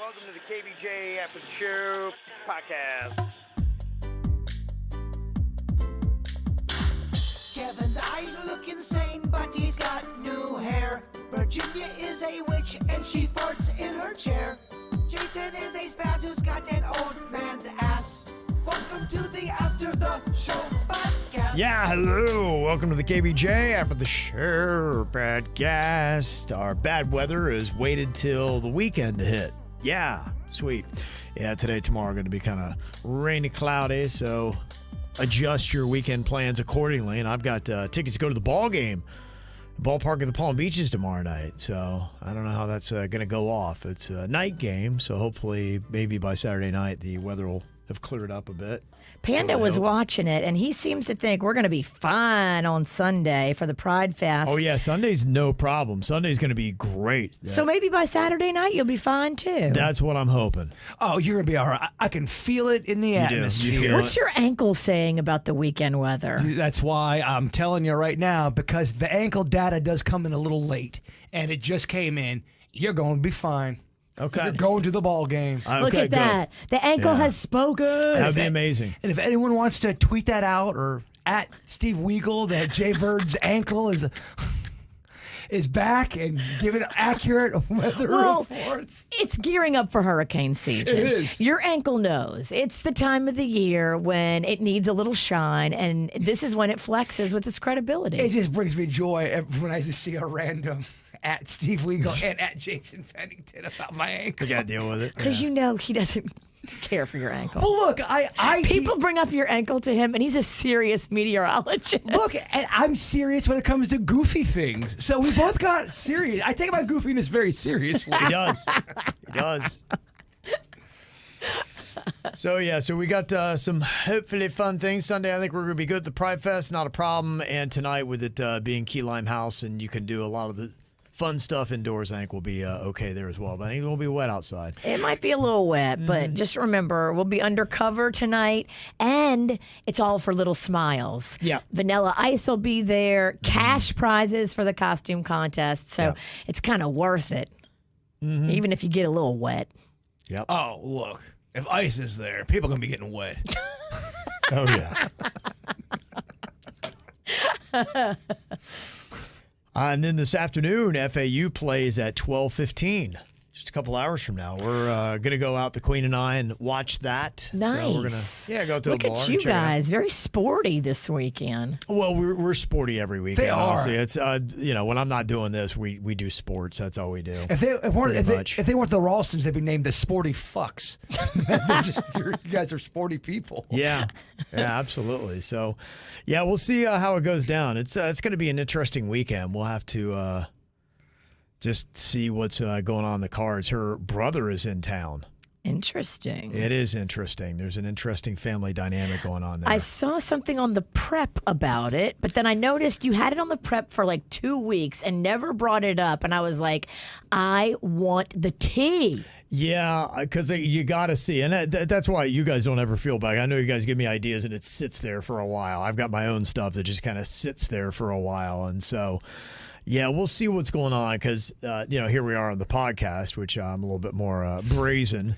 welcome to the KVJ After the Show podcast. Kevin's eyes look insane, but he's got new hair. Virginia is a witch, and she farts in her chair. Jason is a spaz who's got an old man's ass. Welcome to the After the Show podcast. Yeah, hello. Welcome to the KVJ After the Show podcast. Our bad weather is waited till the weekend to hit. Yeah, sweet. Yeah, today, tomorrow are going to be kind of rainy, cloudy, so adjust your weekend plans accordingly. And I've got tickets to go to the ball game, ballpark of the Palm Beaches tomorrow night. So I don't know how that's going to go off. It's a night game, so hopefully maybe by Saturday night the weather will have cleared up a bit. Panda was watching it, and he seems to think we're going to be fine on Sunday for the Pride Fest. Oh, yeah, Sunday's no problem. Sunday's going to be great. So maybe by Saturday night you'll be fine, too. That's what I'm hoping. Oh, you're going to be all right. I can feel it in the atmosphere. You feel What's your ankle saying about the weekend weather? Dude, that's why I'm telling you right now, because the ankle data does come in a little late, and it just came in. You're going to be fine. Okay. You're going to the ball game. Look Okay, at that. The ankle has spoken. That'd be amazing. And if anyone wants to tweet that out or at Steve Weagle that Jay Bird's ankle is back and give it accurate weather reports. It's gearing up for hurricane season. It is. Your ankle knows. It's the time of the year when it needs a little shine, and this is when it flexes with its credibility. It just brings me joy when I just see a random at Steve Weagle and at Jason Pennington about my ankle. We got to deal with it. Because you know he doesn't care for your ankle. Well, look, People bring up your ankle to him, and he's a serious meteorologist. Look, and I'm serious when it comes to goofy things. So we both got serious. I take my goofiness very seriously. He does. He does. So we got some hopefully fun things. Sunday, I think we're going to be good at the Pride Fest, not a problem. And tonight, with it being Key Lime House, and you can do a lot of the fun stuff indoors, I think we'll be okay there as well. But I think it'll be wet outside. It might be a little wet, but just remember, we'll be undercover tonight, and it's all for little smiles. Yeah. Vanilla Ice will be there, cash prizes for the costume contest, so it's kind of worth it, even if you get a little wet. Yep. Oh, look. If ice is there, people are going to be getting wet. Oh, yeah. And then this afternoon, FAU plays at 12:15. Just a couple hours from now. We're going to go out, the Queen and I, and watch that. Nice. So we're gonna, go to Look a bar at and you check it out. guys, very sporty this weekend. Well, we're sporty every week. They are. Honestly. It's when I'm not doing this, we do sports. That's all we do. If they weren't the Ralstons, they'd be named the Sporty Fucks. You guys are sporty people. Yeah, absolutely. So, we'll see how it goes down. It's going to be an interesting weekend. We'll have to just see what's going on in the cards. Her brother is in town. Interesting. It is interesting. There's an interesting family dynamic going on there. I saw something on the prep about it, but then I noticed you had it on the prep for like 2 weeks and never brought it up. And I was like, I want the tea. Yeah, because you got to see. And that's why you guys don't ever feel bad. I know you guys give me ideas and it sits there for a while. I've got my own stuff that just kind of sits there for a while. And so, yeah, we'll see what's going on because, here we are on the podcast, which I'm a little bit more brazen.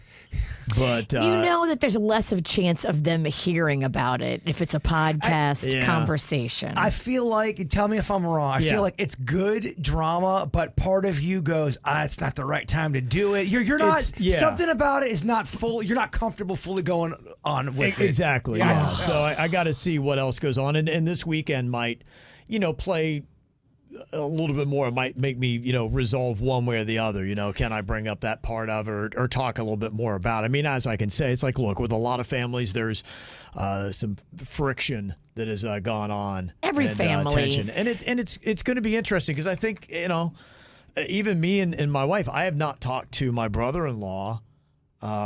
But you know that there's less of a chance of them hearing about it if it's a podcast conversation. I feel like, tell me if I'm wrong, I feel like it's good drama, but part of you goes, it's not the right time to do it. You're not, something about it is not full, you're not comfortable fully going on with it. Exactly, yeah. So I got to see what else goes on. And this weekend might, play a little bit more. It might make me, resolve one way or the other. Can I bring up that part of it or talk a little bit more about it? I mean, as I can say, it's like, look, with a lot of families, there's some friction that has gone on. Every family. Tension. And it's going to be interesting because I think, even me and my wife, I have not talked to my brother-in-law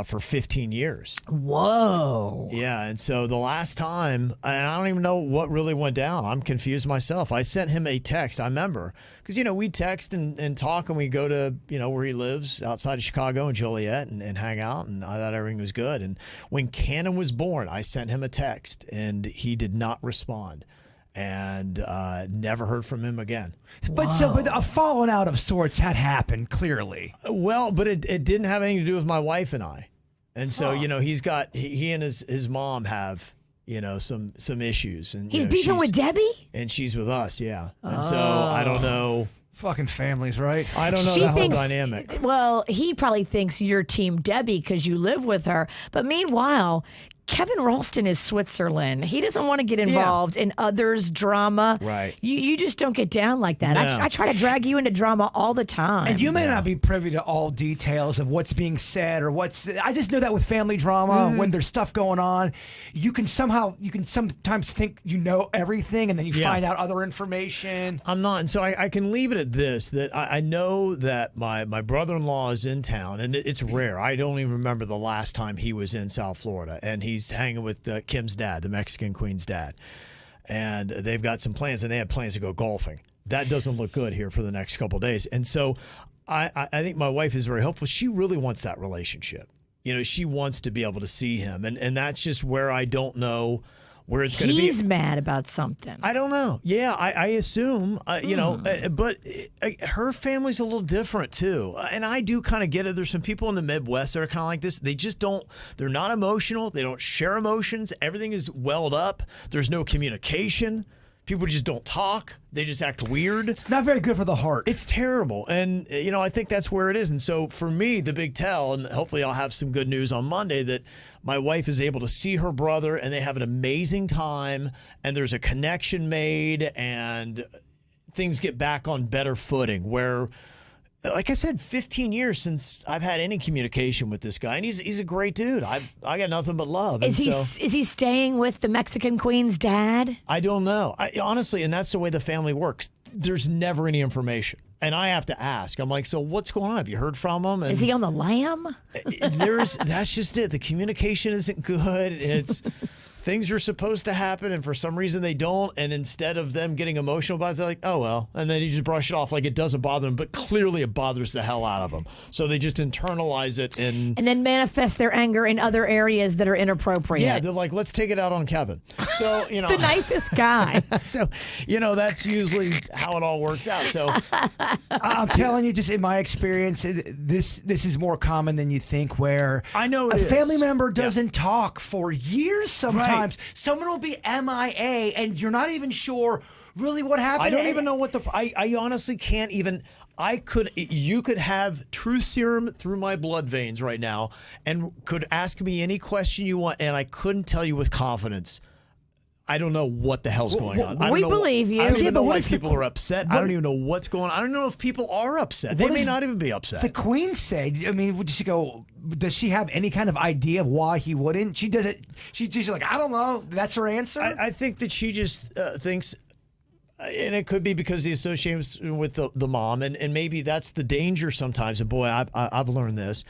for 15 years. Whoa. Yeah, and so the last time, and I don't even know what really went down. I'm confused myself. I sent him a text, I remember, because, we text and talk, and we go to, where he lives outside of Chicago and Joliet and hang out, and I thought everything was good. And when Cannon was born, I sent him a text, and he did not respond. and never heard from him again. But a falling out of sorts had happened, clearly. Well, but it didn't have anything to do with my wife and I. And so, he and his mom have, some issues. And he's beefing with Debbie? And she's with us, yeah. And so I don't know. Fucking families, right? I don't know whole dynamic. Well, he probably thinks you're Team Debbie because you live with her. But meanwhile, Kevin Ralston is Switzerland. He doesn't want to get involved in others' drama. Right. You just don't get down like that. No. I try to drag you into drama all the time. And you may not be privy to all details of what's being said or I just know that with family drama, when there's stuff going on, you can sometimes think you know everything and then you find out other information. I'm not. And so I can leave it at this, that I know that my brother-in-law is in town, and it's rare. I don't even remember the last time he was in South Florida, and he's hanging with Kim's dad, the Mexican queen's dad. And they've got some plans, and they have plans to go golfing. That doesn't look good here for the next couple of days. And so I think my wife is very hopeful. She really wants that relationship. She wants to be able to see him. And that's just where I don't know where it's going to be. He's mad about something. I don't know. Yeah, I assume, but her family's a little different too. And I do kind of get it. There's some people in the Midwest that are kind of like this. They just they're not emotional. They don't share emotions. Everything is welled up. There's no communication. People just don't talk. They just act weird. It's not very good for the heart. It's terrible. And, I think that's where it is. And so for me, the big tell, and hopefully I'll have some good news on Monday, that my wife is able to see her brother and they have an amazing time and there's a connection made and things get back on better footing where, like I said, 15 years since I've had any communication with this guy, and he's a great dude. I got nothing but love. Is he staying with the Mexican queen's dad? I don't know. Honestly, and that's the way the family works. There's never any information. And I have to ask. I'm like, so what's going on? Have you heard from him? And is he on the lam? That's just it. The communication isn't good. It's things are supposed to happen, and for some reason they don't. And instead of them getting emotional about it, they're like, oh, well. And then you just brush it off like it doesn't bother them. But clearly it bothers the hell out of them. So they just internalize it. And then manifest their anger in other areas that are inappropriate. Yeah, they're like, let's take it out on Kevin. So, the nicest guy. So, that's usually how it all works out. So I'm telling you, just in my experience, this is more common than you think, where I know a family member doesn't talk for years sometimes. Right. Someone will be MIA and you're not even sure really what happened. I don't even know what I honestly can't even. You could have truth serum through my blood veins right now and could ask me any question you want, and I couldn't tell you with confidence. I don't know what the hell's going on. We believe you. I don't even know why people are upset. I don't even know what's going on. I don't know if people are upset. They may not even be upset. The Queen said, does she have any kind of idea of why he wouldn't? She doesn't. She's just like, I don't know. That's her answer? I think that she just thinks, and it could be because the association with the mom, and maybe that's the danger sometimes. And boy, I've learned this,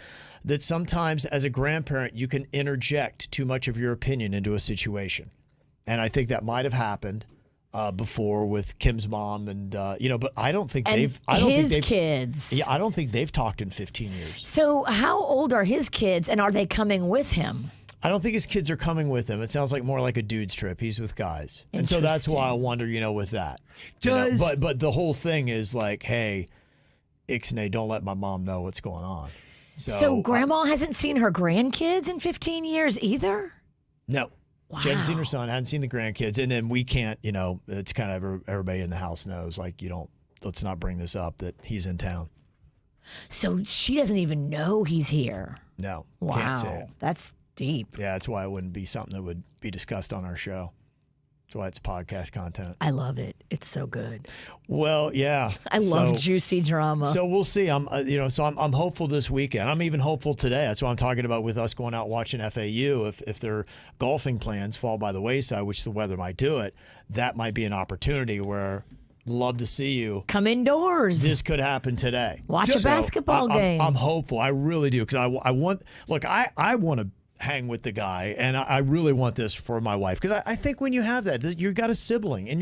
that sometimes as a grandparent, you can interject too much of your opinion into a situation. And I think that might have happened before with Kim's mom, and but I don't think they've. Kids. Yeah, I don't think they've talked in 15 years. So how old are his kids, and are they coming with him? I don't think his kids are coming with him. It sounds like more like a dude's trip. He's with guys, and so that's why I wonder, with that. But the whole thing is like, hey, Ixnay, don't let my mom know what's going on. So Grandma hasn't seen her grandkids in 15 years either? No. Wow. She hadn't seen her son, hadn't seen the grandkids, and then we can't, it's kind of everybody in the house knows, like, let's not bring this up that he's in town. So she doesn't even know he's here. No. Wow. Can't say it. That's deep. Yeah, that's why it wouldn't be something that would be discussed on our show. That's why it's podcast content. I love it. It's so good. Well, yeah. I love juicy drama. So we'll see. I'm hopeful this weekend. I'm even hopeful today. That's what I'm talking about with us going out watching FAU. If their golfing plans fall by the wayside, which the weather might do it, that might be an opportunity where love to see you. Come indoors. This could happen today. Watch a basketball game. I'm hopeful. I really do, because I want to hang with the guy, and I really want this for my wife, because I think when you have that, you've got a sibling, and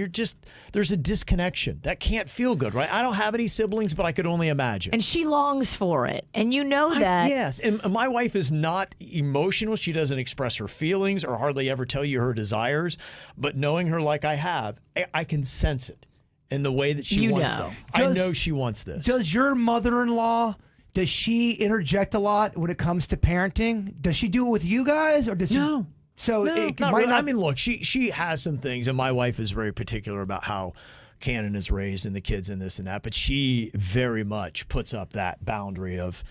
there's a disconnection. That can't feel good, right? I don't have any siblings, but I could only imagine. And she longs for it, and you know that. Yes, and my wife is not emotional. She doesn't express her feelings or hardly ever tell you her desires, but knowing her like I have, I can sense it in the way that she wants them. I know she wants this. Does your mother-in-law... Does she interject a lot when it comes to parenting? Does she do it with you guys, or does no? So no, it not might really. not. I mean, look, she has some things, and my wife is very particular about how Cannon is raised and the kids and this and that. But she very much puts up that boundary of,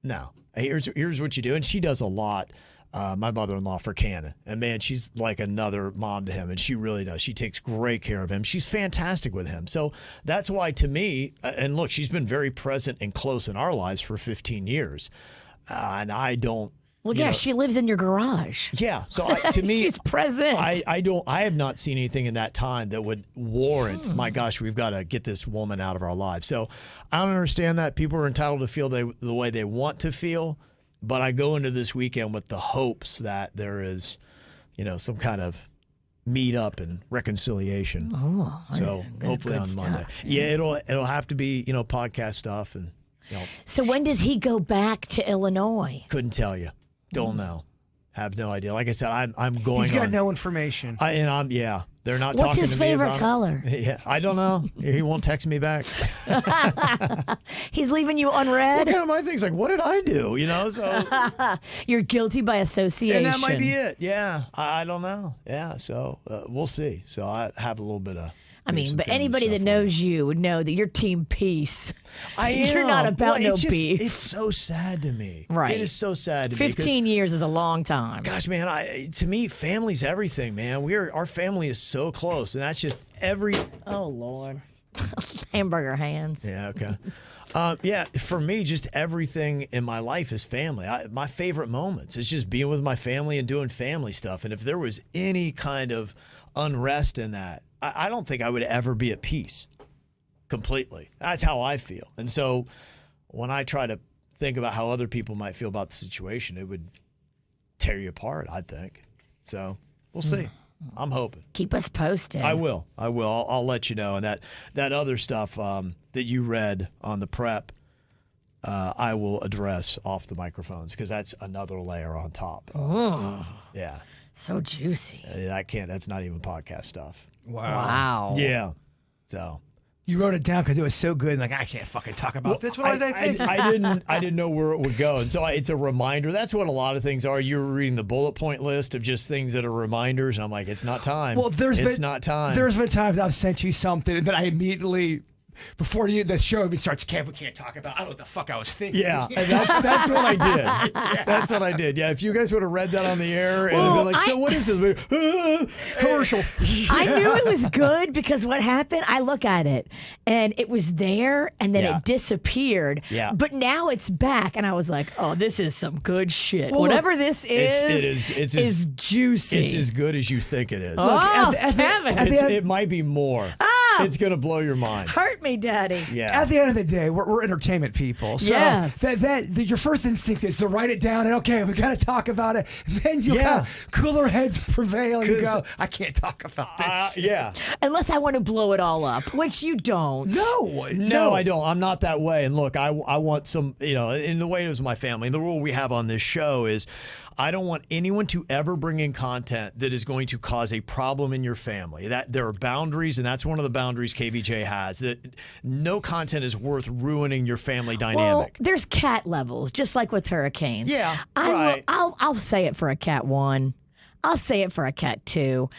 no, here's what you do, and she does a lot. My mother-in-law for Cannon, and man, she's like another mom to him, and she really does. She takes great care of him. She's fantastic with him. So that's why, to me, and look, she's been very present and close in our lives for 15 years, and I don't. Well, yeah, she lives in your garage. Yeah, so to me, she's present. I have not seen anything in that time that would warrant. My gosh, we've got to get this woman out of our lives. So I don't understand that. People are entitled to feel the way they want to feel. But I go into this weekend with the hopes that there is, some kind of meet up and reconciliation. Oh, so hopefully on Monday. Yeah, it'll have to be podcast stuff and. So when does he go back to Illinois? Couldn't tell you. Don't know. Have no idea. Like I said, I'm going. He's got no information. They're not What's talking his to me favorite about color? Yeah, I don't know. He won't text me back. He's leaving you unread? What kind of my thing's like, what did I do? So You're guilty by association. And that might be it. Yeah, I don't know. Yeah, so we'll see. So I have a little bit of. But anybody that knows you would know that you're team peace. I am. You're not about no beef. It's so sad to me. Right. It is so sad to me. 15 years is a long time. Gosh, man, to me, family's everything, man. Our family is so close, and that's just every. Oh Lord, hamburger hands. Yeah. Okay. For me, just everything in my life is family. My favorite moments is just being with my family and doing family stuff. And if there was any kind of unrest in that, I don't think I would ever be at peace completely. That's how I feel. And so when I try to think about how other people might feel about the situation, it would tear you apart, I think. So we'll see. I'm hoping. Keep us posted. I will. I'll let you know. And that other stuff that you read on the prep, I will address off the microphones, because that's another layer on top. Yeah. So juicy. That's not even podcast stuff. Wow. Yeah. So you wrote it down because it was so good. And I can't fucking talk about this. What was I thinking? I didn't know where it would go, and so it's a reminder. That's what a lot of things are. You're reading the bullet point list of just things that are reminders, and I'm like, it's not time. Well, it's not time. There's been times I've sent you something that I immediately. Before the show even starts, we can't talk about. I don't know what the fuck I was thinking. Yeah, that's what I did. Yeah. That's what I did. Yeah, if you guys would have read that on the air and been like, so what is this? Commercial. I knew it was good, because what happened, I look at it and it was there and then it disappeared. Yeah. But now it's back, and I was like, oh, this is some good shit. Well, whatever look, this is, is juicy. It's as good as you think it is. Oh, Kevin. It might be more. It's going to blow your mind. Hurt me, Daddy. Yeah. At the end of the day, we're entertainment people. So yes. your first instinct is to write it down and, okay, we got to talk about it. And then you got cooler heads prevail and you go, I can't talk about this. Yeah. Unless I want to blow it all up, which you don't. No, I don't. I'm not that way. And look, I want some, in the way it was my family, and the rule we have on this show is I don't want anyone to ever bring in content that is going to cause a problem in your family. That there are boundaries, and that's one of the boundaries KVJ has, that no content is worth ruining your family dynamic. Well, there's cat levels, just like with hurricanes. Yeah, right. I'll say it for a cat 1. I'll say it for a cat 2.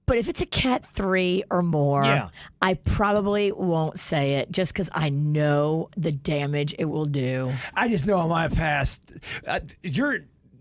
But if it's a cat 3 or more, I probably won't say it, just because I know the damage it will do. I just know in my past, you're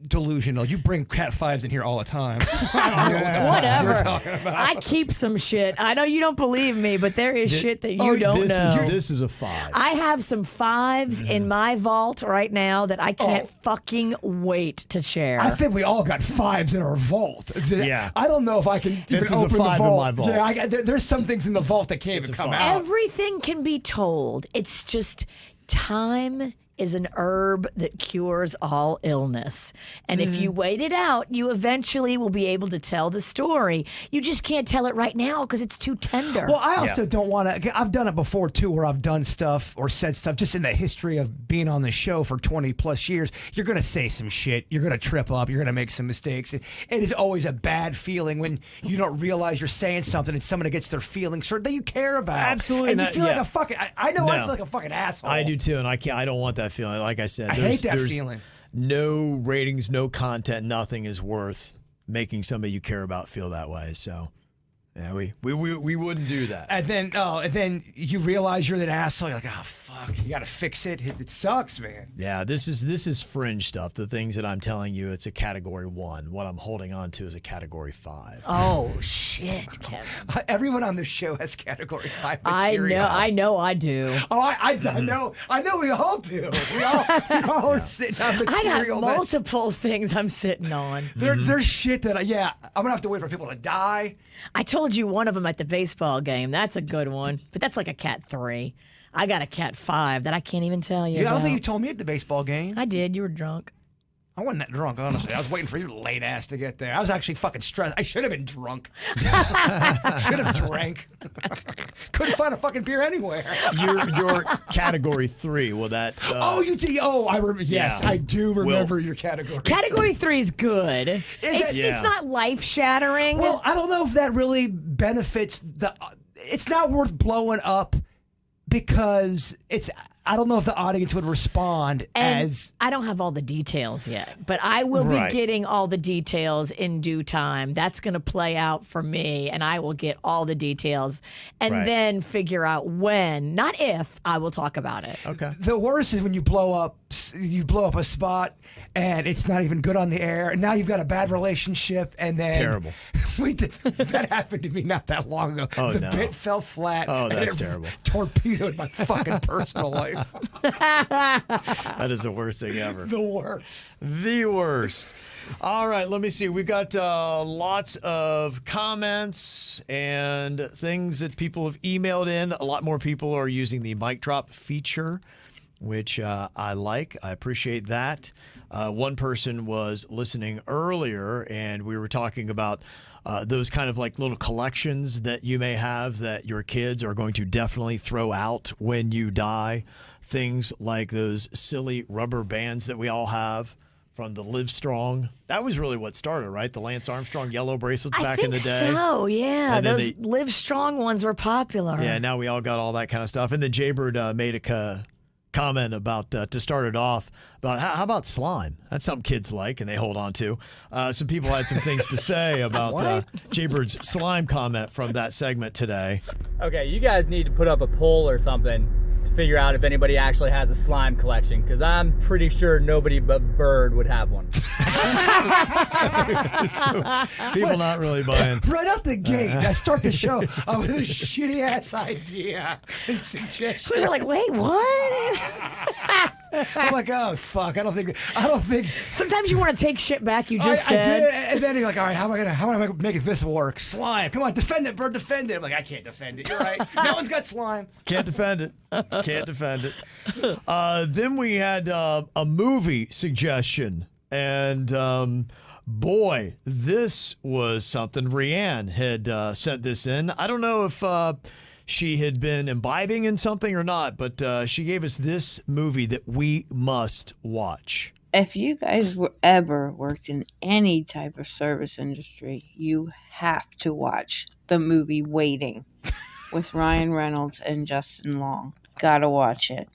delusional. You bring cat 5s in here all the time. I don't know Whatever. you're talking about. I keep some shit. I know you don't believe me, but there is shit that you don't know. This is a 5. I have some 5s in my vault right now that I can't fucking wait to share. I think we all got 5s in our vault. Yeah. I don't know if I can This even is a open 5 the vault. in my vault. Yeah, there's some things in the vault that can't even come out. Everything can be told. It's just time is an herb that cures all illness. And if you wait it out, you eventually will be able to tell the story. You just can't tell it right now because it's too tender. Well, I also don't want to. I've done it before, too, where I've done stuff or said stuff just in the history of being on the show for 20 plus years. You're going to say some shit. You're going to trip up. You're going to make some mistakes. It is always a bad feeling when you don't realize you're saying something and someone gets their feelings hurt that you care about. Absolutely. And you feel like a fucking, I feel like a fucking asshole. I do too, and I don't want that feeling. Like I said, I hate that feeling. No ratings, no content, nothing is worth making somebody you care about feel that way. So, yeah, we wouldn't do that. And then you realize you're an asshole. You're like, oh fuck, you got to fix it. It sucks, man. Yeah, this is fringe stuff. The things that I'm telling you, it's a category 1. What I'm holding on to is a category 5. Oh shit, Kevin! Everyone on this show has category 5 material. I know, I do. Oh, I know, we all do. We all are sitting on material. I got multiple things I'm sitting on. There's shit that I'm gonna have to wait for people to die. I told you one of them at the baseball game. That's a good one, but that's like a cat 3. I got a cat 5 that I can't even tell you. I don't about. think you told me at the baseball game. I did. You were drunk. I wasn't that drunk, honestly. I was waiting for your late ass to get there. I was actually fucking stressed. I should have been drunk. Should have drank. Couldn't find a fucking beer anywhere. Your category 3. Well, that. You did. Oh, I remember. Yes, yeah. I do remember your category. Category 3 is good. It's not life shattering. Well, I don't know if that really benefits the. It's not worth blowing up because I don't know if the audience would respond as. I don't have all the details yet, but I will be getting all the details in due time. That's going to play out for me, and I will get all the details and then figure out when, not if, I will talk about it. Okay. The worst is when you blow up a spot and it's not even good on the air, and now you've got a bad relationship, and then terrible. That happened to me not that long ago. Oh, the bit fell flat. Oh, and that's it terrible. Torpedoed my fucking personal life. That is the worst thing ever. The worst. The worst. All right, let me see. We've got lots of comments and things that people have emailed in. A lot more people are using the mic drop feature, which I like. I appreciate that. One person was listening earlier, and we were talking about those kind of like little collections that you may have that your kids are going to definitely throw out when you die. Things like those silly rubber bands that we all have from the Live Strong. That was really what started, right? The Lance Armstrong yellow bracelets back in the day. I think so, yeah. And those Live Strong ones were popular. Yeah, now we all got all that kind of stuff. And then Jaybird made a comment about, to start it off, about how about slime? That's something kids like and they hold on to. Some people had some things to say about Jaybird's slime comment from that segment today. Okay, you guys need to put up a poll or something to figure out if anybody actually has a slime collection, because I'm pretty sure nobody but Bird would have one. People not really buying. Right out the gate, I start the show with a shitty ass idea and suggestion. We were like, wait, what? I'm like, oh fuck! I don't think. Sometimes you want to take shit back. You just I said. did, and then you're like, all right, how am I gonna make this work? Slime, come on, defend it, Bird, defend it. I'm like, I can't defend it. You're right. No one's got slime. Can't defend it. Can't defend it. Then we had a movie suggestion, and boy, this was something. Rianne had sent this in. I don't know if she had been imbibing in something or not, but she gave us this movie that we must watch. If you guys ever worked in any type of service industry, you have to watch the movie Waiting with Ryan Reynolds and Justin Long. Gotta watch it.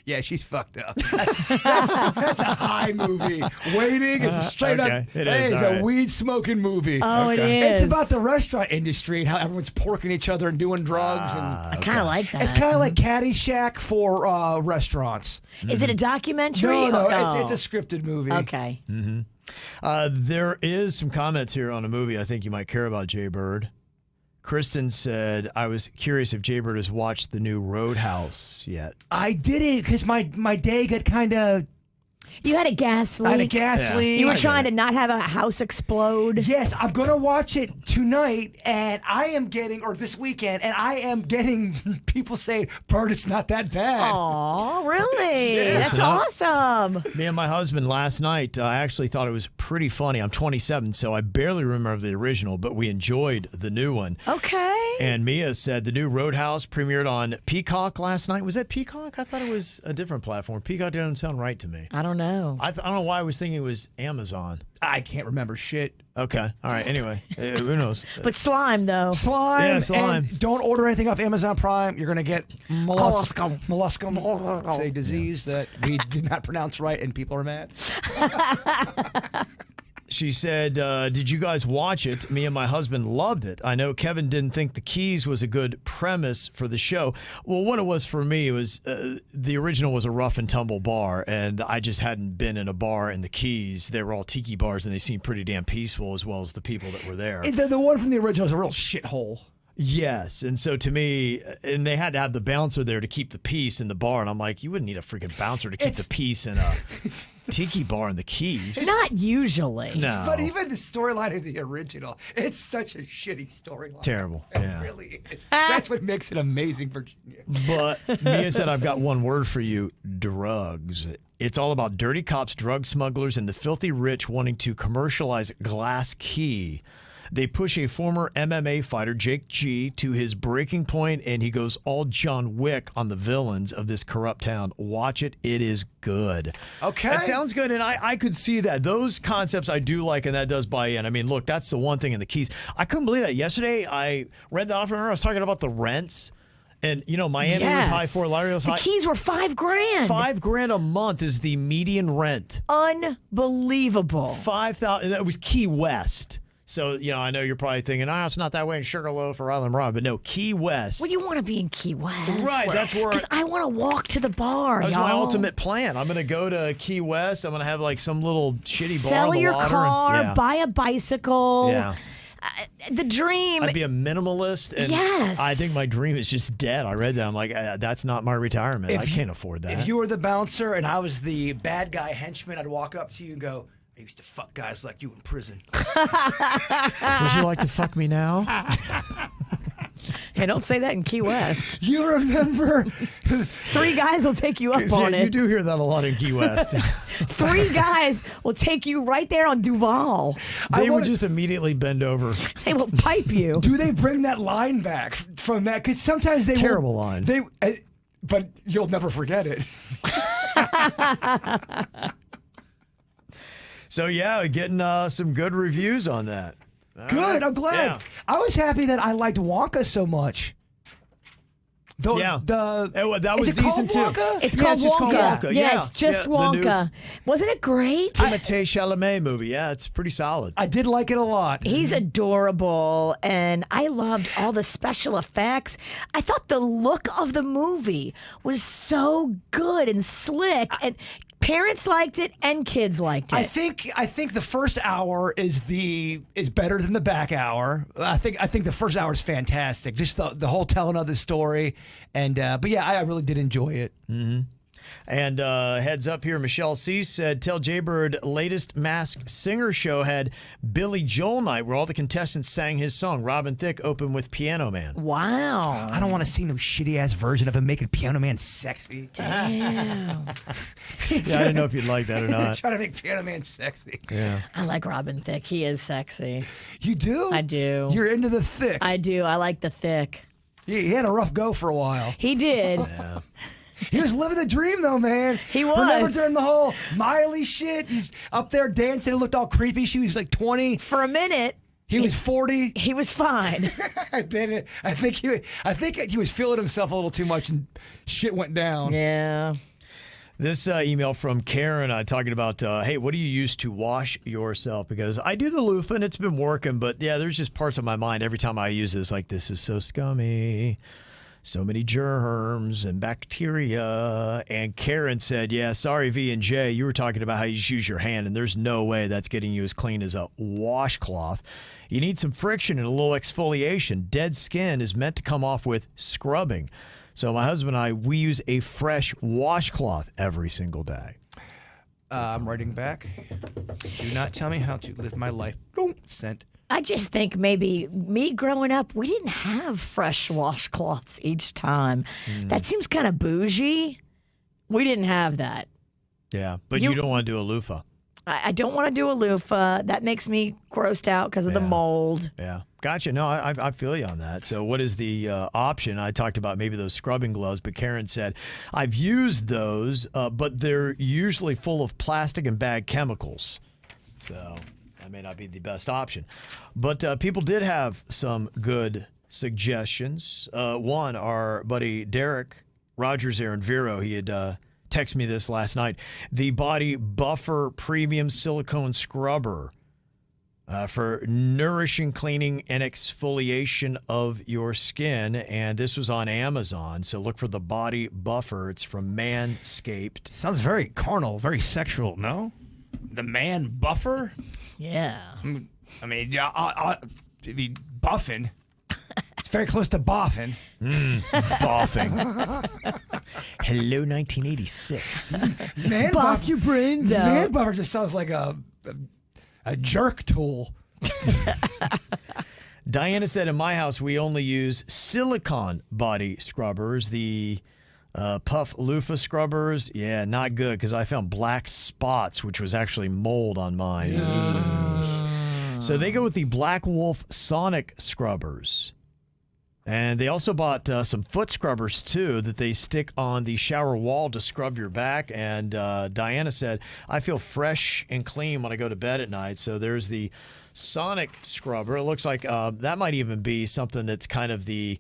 Yeah, she's fucked up. That's a high movie. Waiting is a straight up. It's a weed smoking movie. Oh, it is. It's about the restaurant industry and how everyone's porking each other and doing drugs. I kind of like that. It's kind of like Caddyshack for restaurants. Is it a documentary? No, it's a scripted movie. Okay. Mm-hmm. There is some comments here on a movie I think you might care about, Jay Bird. Kristen said, I was curious if Jaybird has watched the new Roadhouse yet. I didn't because my day got kind of You had a gas leak. I had a gas leak. You were trying to not have a house explode. Yes, I'm going to watch it tonight, and this weekend, and I am getting people saying, Bert, it's not that bad. Oh, really? That's awesome. Me and my husband last night, I actually thought it was pretty funny. I'm 27, so I barely remember the original, but we enjoyed the new one. Okay. And Mia said the new Roadhouse premiered on Peacock last night. Was that Peacock? I thought it was a different platform. Peacock doesn't sound right to me. I don't know. I don't know why I was thinking it was Amazon. I can't remember shit. Okay. All right. Anyway, who knows? But slime, though. Slime. Yeah, slime. And don't order anything off Amazon Prime. You're going to get molluscum. It's a disease that we did not pronounce right, and people are mad. She said, did you guys watch it? Me and my husband loved it. I know Kevin didn't think the Keys was a good premise for the show. Well, what it was for me was the original was a rough and tumble bar, and I just hadn't been in a bar in the Keys. They were all tiki bars, and they seemed pretty damn peaceful, as well as the people that were there. The one from the original is a real shithole. Yes, and so to me, and they had to have the bouncer there to keep the peace in the bar, and I'm like, you wouldn't need a freaking bouncer to keep the peace in a tiki bar in the Keys. Not usually. No. But even the storyline of the original, it's such a shitty storyline. Terrible. It Yeah. really is. That's what makes it amazing, Virginia. But Mia said, I've got one word for you, drugs. It's all about dirty cops, drug smugglers, and the filthy rich wanting to commercialize Glass Key. They push a former MMA fighter, Jake G, to his breaking point, and he goes all John Wick on the villains of this corrupt town. Watch it. It is good. Okay. It sounds good, and I could see that. Those concepts I do like, and that does buy in. I mean, look, that's the one thing in the Keys. I couldn't believe that. Yesterday, I read that off. Remember, I was talking about the rents. And, you know, Miami was high, Fort Lauderdale was high. The Keys were $5,000. $5,000 a month is the median rent. Unbelievable. 5,000. That was Key West. So, you know, I know you're probably thinking, it's not that way in Sugarloaf or Island Rock, but no, Key West. Well, you want to be in Key West. Right, that's where. Because I want to walk to the bar, That's y'all. my ultimate plan. I'm going to go to Key West. I'm going to have like some little shitty bar Sell on the your water car, buy a bicycle. Yeah. The dream. I'd be a minimalist. And Yes. I think my dream is just dead. I read that. I'm like, that's not my retirement. I can't afford that. If you were the bouncer and I was the bad guy henchman, I'd walk up to you and go, I used to fuck guys like you in prison. Would you like to fuck me now? Hey, don't say that in Key West. You remember? 3 guys will take you up on You it. do hear that a lot in Key West. 3 guys will take you right there on Duval. They would just immediately bend over. They will pipe you. Do they bring that line back from that? Because sometimes they Terrible line. But you'll never forget it. So, yeah, getting some good reviews on that. Good, I'm glad. Yeah. I was happy that I liked Wonka so much. That was is it decent called too. Wonka? It's Yeah, called it's just called Wonka. Wonka. Yeah, Yeah. it's just Yeah, the new- Wonka. Wasn't it great? Timothée Chalamet movie. Yeah, it's pretty solid. I did like it a lot. He's adorable, and I loved all the special effects. I thought the look of the movie was so good and slick, and parents liked it and kids liked it. I think the first hour is better than the back hour. I think the first hour is fantastic. Just the whole telling of the story, and but yeah, I really did enjoy it. Mm-hmm. And heads up here, Michelle C. said, tell Jaybird latest Masked Singer show had Billy Joel night where all the contestants sang his song. Robin Thicke opened with Piano Man. Wow. I don't want to see no shitty ass version of him making Piano Man sexy. Damn. Yeah, I didn't know if you'd like that or not. Trying to make Piano Man sexy. Yeah. I like Robin Thicke. He is sexy. You do? I do. You're into the thick. I do. I like the thick. He had a rough go for a while. He did. Yeah. He was living the dream, though, man. He was. Remember during the whole Miley shit? He's up there dancing. It looked all creepy. She was like 20. For a minute, He was 40. he was fine. Then I think he was feeling himself a little too much, and shit went down. Yeah. This email from Karen talking about, hey, what do you use to wash yourself? Because I do the loofah and it's been working, but yeah, there's just parts of my mind every time I use this, like, this is so scummy. So many germs and bacteria. And Karen said, yeah, sorry, V and J, you were talking about how you use your hand, and there's no way that's getting you as clean as a washcloth. You need some friction and a little exfoliation. Dead skin is meant to come off with scrubbing. So my husband and I, we use a fresh washcloth every single day. I'm writing back. Do not tell me how to live my life. Don't send. I just think maybe me growing up, we didn't have fresh washcloths each time. That seems kind of bougie. We didn't have that. Yeah, but you don't want to do a loofah. I don't want to do a loofah. That makes me grossed out because of the mold. Yeah. Gotcha. No, I feel you on that. So what is the option? I talked about maybe those scrubbing gloves, but Karen said, I've used those, but they're usually full of plastic and bad chemicals. So that may not be the best option. But people did have some good suggestions. One, our buddy Derek Rogers there in Vero, he had texted me this last night. The Body Buffer Premium Silicone Scrubber for nourishing cleaning and exfoliation of your skin. And this was on Amazon. So look for the Body Buffer. It's from Manscaped. Sounds very carnal, very sexual, no? The man buffer? Yeah. I mean, buffing. It's very close to boffing. Boffing. Hello, 1986. Man Buff your brains out. Man buffer just sounds like a jerk tool. Diana said, in my house, we only use silicone body scrubbers. The Puff Loofah scrubbers, yeah, not good because I found black spots, which was actually mold on mine. So they go with the Black Wolf Sonic scrubbers. And they also bought some foot scrubbers, too, that they stick on the shower wall to scrub your back. And Diana said, I feel fresh and clean when I go to bed at night. So there's the Sonic scrubber. It looks like that might even be something that's kind of the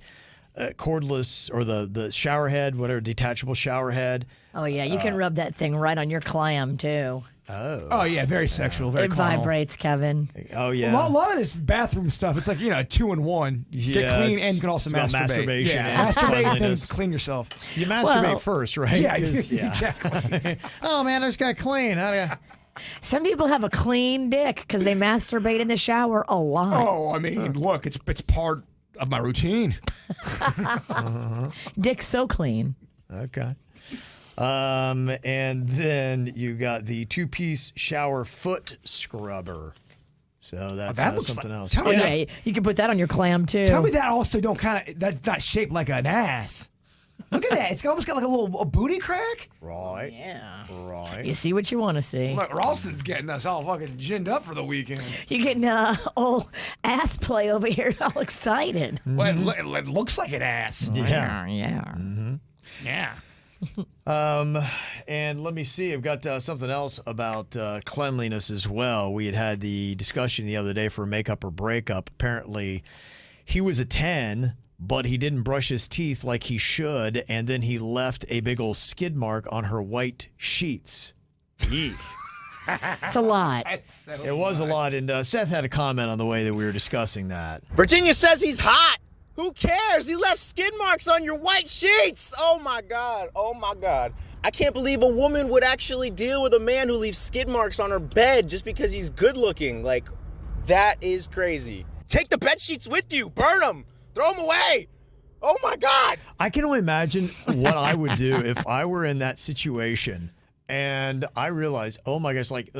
cordless or the shower head, whatever, detachable shower head. Oh, yeah. You can rub that thing right on your clam, too. Oh yeah, very sexual, very It carnal. vibrates, Kevin. Oh, yeah. A lot of this bathroom stuff, it's like, 2-in-1. Get clean and you can also about masturbate. masturbation Yeah, and masturbate and then cleanliness. clean yourself. You masturbate Well- first, right? Yeah, 'Cause- exactly. Oh, man, I just got clean. How do you... Some people have a clean dick because they masturbate in the shower a lot. Oh, I mean, look, it's part of my routine. Dick's so clean. Okay. And then you got the 2-piece shower foot scrubber. So that's that looks something like- else. tell me Yeah, you can put that on your clam, too. Tell me that also don't that's not shaped like an ass. Look at that. It's almost got like a booty crack. Right. Yeah. Right. You see what you want to see. Look, Ralston's getting us all fucking ginned up for the weekend. You're getting old ass play over here, all excited. Well, it looks like an ass. Yeah. Yeah. Yeah. And let me see. I've got something else about cleanliness as well. We had the discussion the other day for makeup or breakup. Apparently, he was a 10, but he didn't brush his teeth like he should, and then he left a big old skid mark on her white sheets. Eek. It's a lot. It was a lot, and Seth had a comment on the way that we were discussing that. Virginia says he's hot. Who cares? He left skid marks on your white sheets. Oh my God. Oh my God. I can't believe a woman would actually deal with a man who leaves skid marks on her bed just because he's good looking. Like, that is crazy. Take the bed sheets with you. Burn them. Throw them away. Oh my God. I can only imagine what I would do if I were in that situation and I realized, oh my gosh, like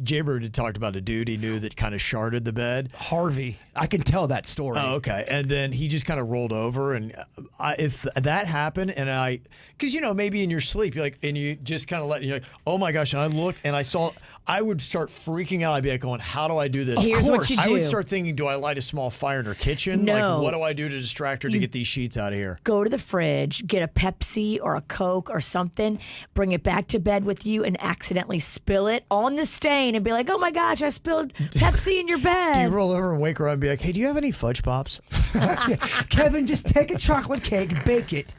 Jaybird had talked about a dude he knew that kind of sharded the bed. Harvey. I can tell that story. Oh, okay. And then he just kind of rolled over. And if that happened and because, maybe in your sleep, you're like, and you just kind of you're like, oh my gosh. And I look and I saw, I would start freaking out. I'd be like going, how do I do this? Here's of what course. you I would do. start thinking, do I light a small fire in her kitchen? No. Like, what do I do to distract her to get these sheets out of here? Go to the fridge, get a Pepsi or a Coke or something, bring it back to bed with you, and accidentally spill it on the stain and be like, oh my gosh, I spilled Pepsi in your bed. Do you roll over and wake her up and be like, hey, do you have any fudge pops? Kevin, just take a chocolate cake, bake it,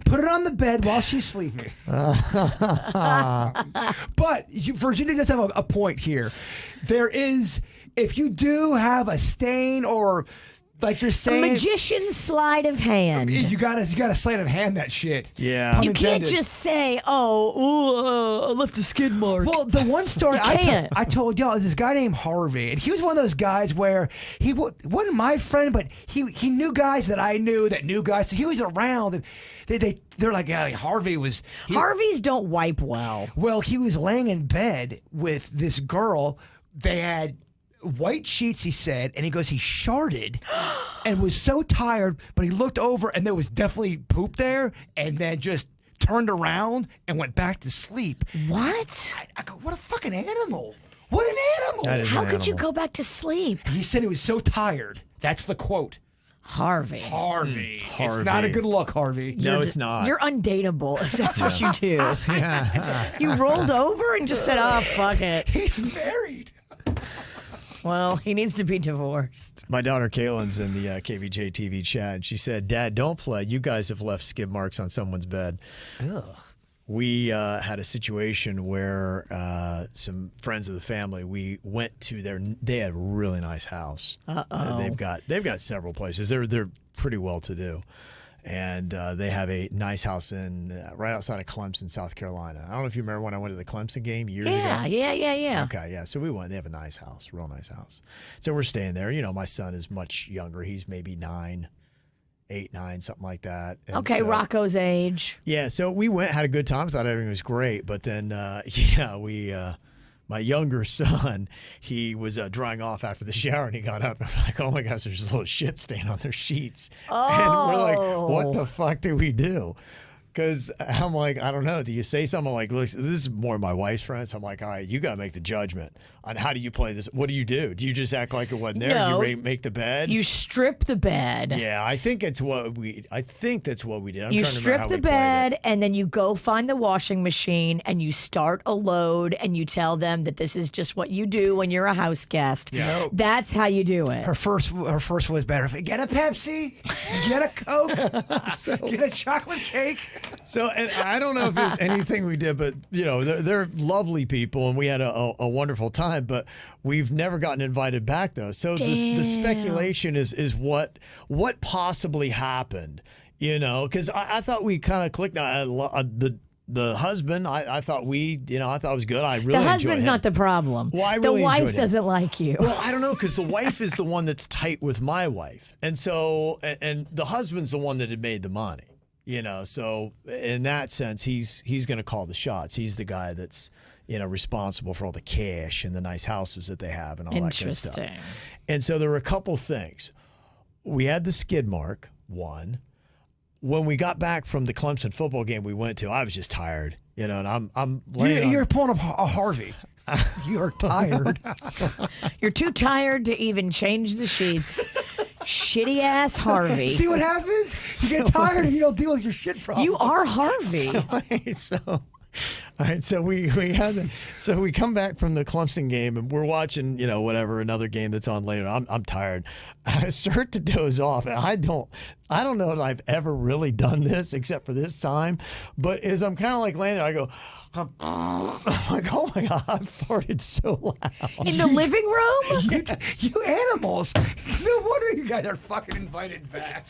put it on the bed while she's sleeping. But Virginia does have a point here. There is, if you do have a stain or Like you're A saying, magician's sleight of hand. you gotta sleight of hand that shit. Yeah. Pun You can't intended. just say, I left a skid mark. Well, the one story You can't. I told y'all is this guy named Harvey, and he was one of those guys where he wasn't my friend, but he knew guys that I knew that knew guys, so he was around, and they're like, yeah, Harvey was. Harveys don't wipe well. Well, he was laying in bed with this girl. They had white sheets, he said, and he goes, he sharted and was so tired, but he looked over and there was definitely poop there, and then just turned around and went back to sleep. What? I go, what a fucking animal. What an animal. That is How an could you animal. go back to sleep? He said he was so tired. That's the quote. Harvey. Harvey. It's Harvey. not a good look, Harvey. No, it's not. You're undateable if that's what you do. You rolled over and just said, oh, fuck it. He's married. Well, he needs to be divorced. My daughter Kaylin's in the KVJ TV chat, and she said, Dad, don't play. You guys have left skid marks on someone's bed. Ugh. We had a situation where some friends of the family, we went to they had a really nice house. They've got several places. They're pretty well to do. And they have a nice house in right outside of Clemson, South Carolina. I don't know if you remember when I went to the Clemson game years ago. Yeah. Okay, yeah. So we went. They have a nice house, real nice house. So we're staying there. You know, my son is much younger. He's maybe 8, 9, something like that. And Okay, so, Rocco's age. Yeah, so we went, had a good time. Thought everything was great. But then, my younger son, he was drying off after the shower, and he got up and we're like, oh my gosh, there's a little shit stain on their sheets. And we're like, what the fuck do we do? Because I'm like, I don't know. Do you say something like, look, this is more my wife's friends. I'm like, all right, you got to make the judgment on how do you play this. What do you do? Do you just act like it wasn't there? No. You make the bed? You strip the bed. Yeah, I think that's what we did. I'm You trying to remember strip how the we played bed it. and then you go find the washing machine and you start a load and you tell them that this is just what you do when you're a house guest. Yeah. That's how you do it. Her first was better. Get a Pepsi, get a Coke, get a chocolate cake. So, and I don't know if there's anything we did, but you know, they're lovely people, and we had a wonderful time. But we've never gotten invited back, though. So the speculation is what possibly happened. You know, because I thought we kind of clicked. The husband, I thought I thought it was good. I really The enjoyed husband's him. not the problem. Well, I the really wife enjoyed him. doesn't like you. Well, I don't know, because the wife is the one that's tight with my wife, and so and the husband's the one that had made the money. You know, so in that sense, he's going to call the shots. He's the guy that's, you know, responsible for all the cash and the nice houses that they have and all that kind of stuff. Interesting. And so there were a couple things. We had the skid mark, one. When we got back from the Clemson football game we went to, I was just tired, you know, and I'm laying You're pulling up a Harvey. You are tired. You're too tired to even change the sheets. Shitty ass Harvey. See what happens? You get tired and you don't deal with your shit problems. You are Harvey. All right, so we come back from the Clemson game and we're watching, you know, whatever, another game that's on later. I'm tired. I start to doze off, and I don't know that I've ever really done this except for this time. But as I'm kind of like laying there, I go, I'm like, oh my God, I farted so loud. In the living room? You animals. No wonder you guys are fucking invited back.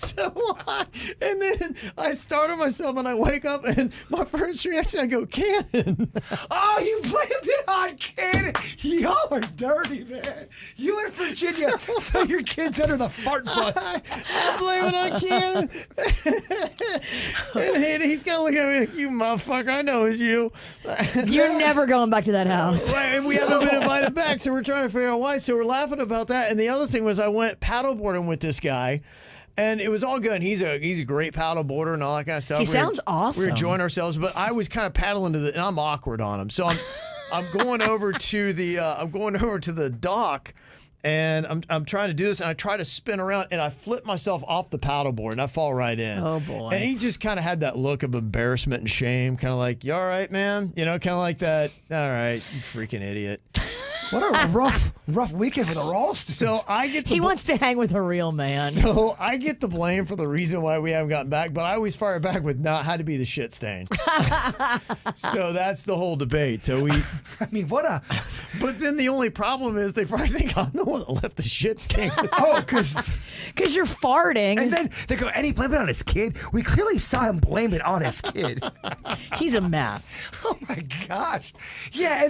And then I startle myself and I wake up, and my first reaction, I go, Cannon. Oh, you blamed it on Cannon. Y'all are dirty, man. You in Virginia throw your kids under the fart bus. I blame it on Cannon. And he's going to look at me like, you motherfucker, I know it's you. You're never going back to that house. Right, and we haven't been invited back, so we're trying to figure out why. So we're laughing about that. And the other thing was I went paddleboarding with this guy, and it was all good. He's a great paddleboarder and all that kind of stuff. He sounds awesome. We were enjoying ourselves, but I was kind of paddling and I'm awkward on him. So I'm going over to the dock. And I'm trying to do this, and I try to spin around, and I flip myself off the paddleboard, and I fall right in. Oh, boy. And he just kind of had that look of embarrassment and shame, kind of like, you all right, man? You know, kind of like that, all right, you freaking idiot. What a rough weekend for the Ralstons. So I get He wants to hang with a real man. So I get the blame for the reason why we haven't gotten back, but I always fire back with not had to be the shit stain. So that's the whole debate. So we, I mean, what a. But then the only problem is they probably think I'm the one that left the shit stain. Oh, because you're farting. And then they go, and he blamed it on his kid. We clearly saw him blame it on his kid. He's a mess. Oh my gosh. Yeah,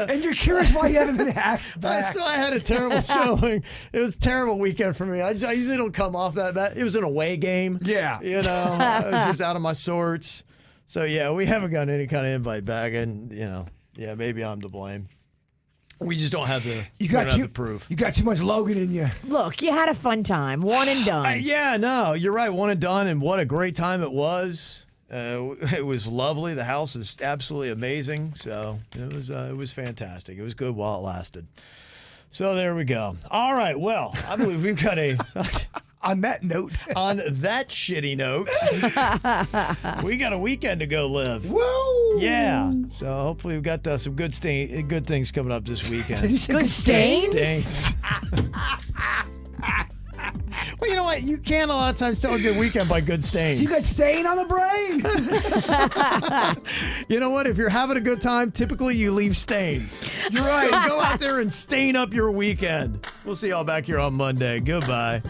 and you're curious why you haven't been asked back. So I had a terrible showing. It was a terrible weekend for me. I usually don't come off that bad. It was an away game. Yeah. You know, I was just out of my sorts. So yeah, we haven't gotten any kind of invite back, and yeah, maybe I'm to blame. We just don't have the proof. You got too much Logan in you. Look, you had a fun time. One and done. Yeah, no, you're right. One and done, and what a great time it was. It was lovely. The house is absolutely amazing. So it was fantastic. It was good while it lasted. So there we go. All right. Well, I believe we've got a. On that note. On that shitty note, we got a weekend to go live. Woo! Yeah. So hopefully we've got some good things coming up this weekend. Good stains? Well, you know what? You can a lot of times tell a good weekend by good stains. You got stain on the brain. You know what? If you're having a good time, typically you leave stains. You're right. So go out there and stain up your weekend. We'll see y'all back here on Monday. Goodbye.